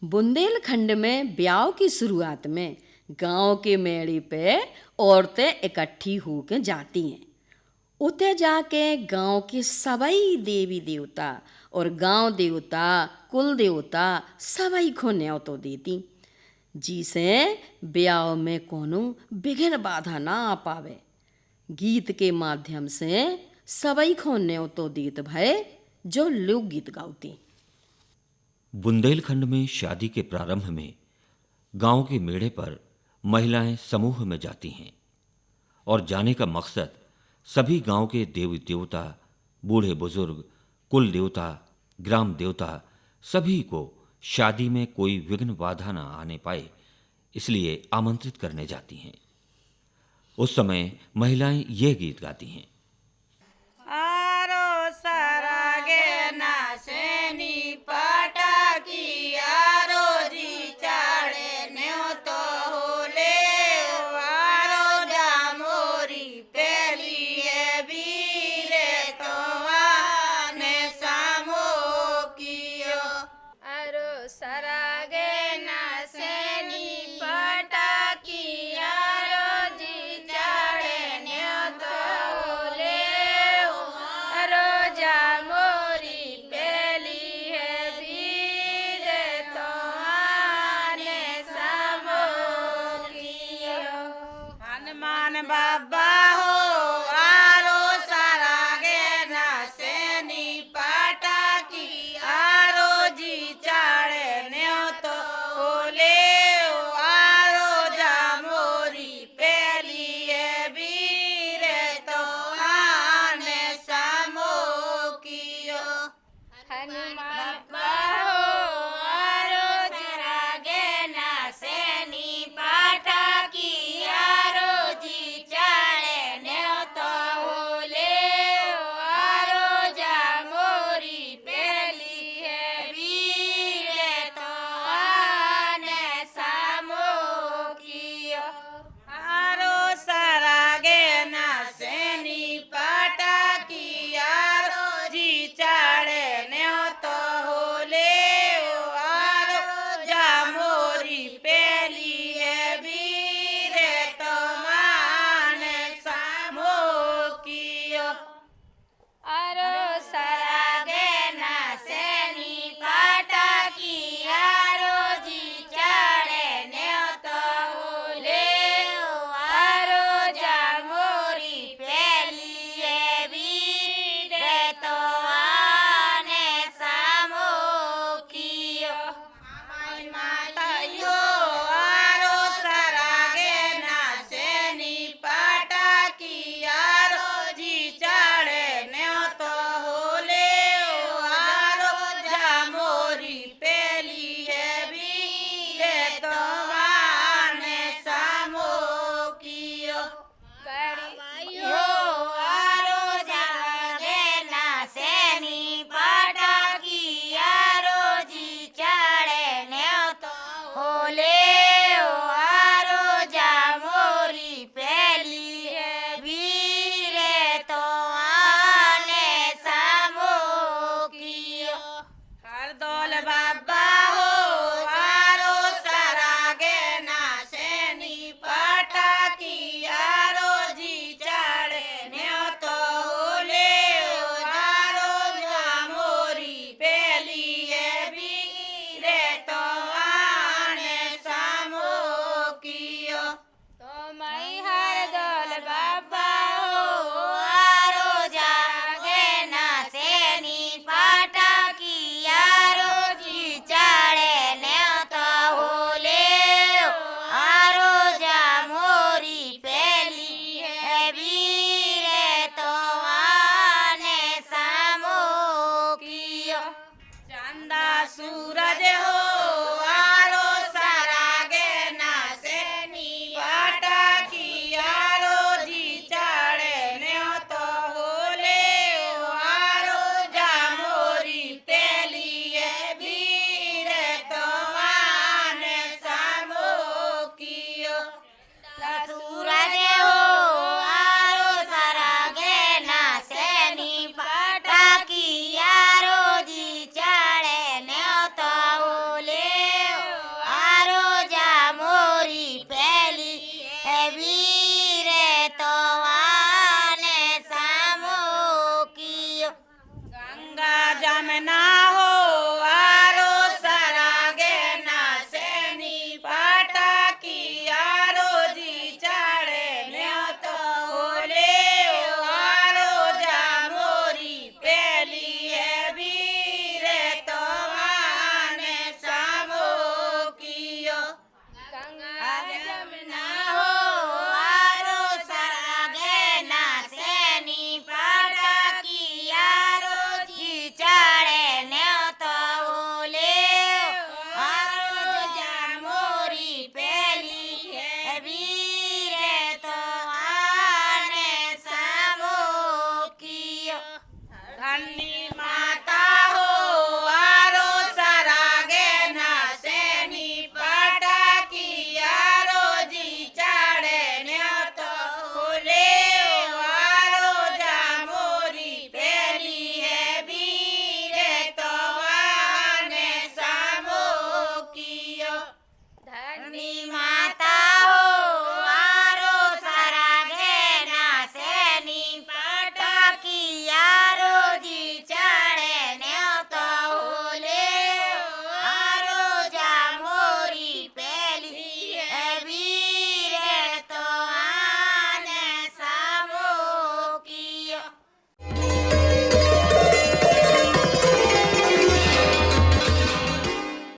बुंदेलखंड में ब्याह की शुरुआत में गांव के मेड़ी पे औरतें इकट्ठी होकर जाती हैं। उते जाके गांव के सभी देवी देवता और गांव देवता कुल देवता सभी को न्योतो देती, जिसे ब्याह में कोनो विघ्न बाधा ना आ पावे। गीत के माध्यम से सभी को न्योतो देत भय जो लोकगीत गाउती। बुंदेलखंड में शादी के प्रारंभ में गांव के मेढ़े पर महिलाएं समूह में जाती हैं और जाने का मकसद सभी गांव के देवी देवता, बूढ़े बुजुर्ग, कुल देवता, ग्राम देवता सभी को शादी में कोई विघ्न बाधा न आने पाए, इसलिए आमंत्रित करने जाती हैं। उस समय महिलाएं ये गीत गाती हैं। आरो सरगे नासेनी पटाकी आरो जी चाड़े न्यो तो होले आरो जामोरी पेली है बीरे तो आने सामो कियो आरो सरगे नासेनी पटाकी आरो जी चाड़े न्यो तो होले आरो जामोरी पेली है बीरे तो आने सामो कियो हनुमान बाबा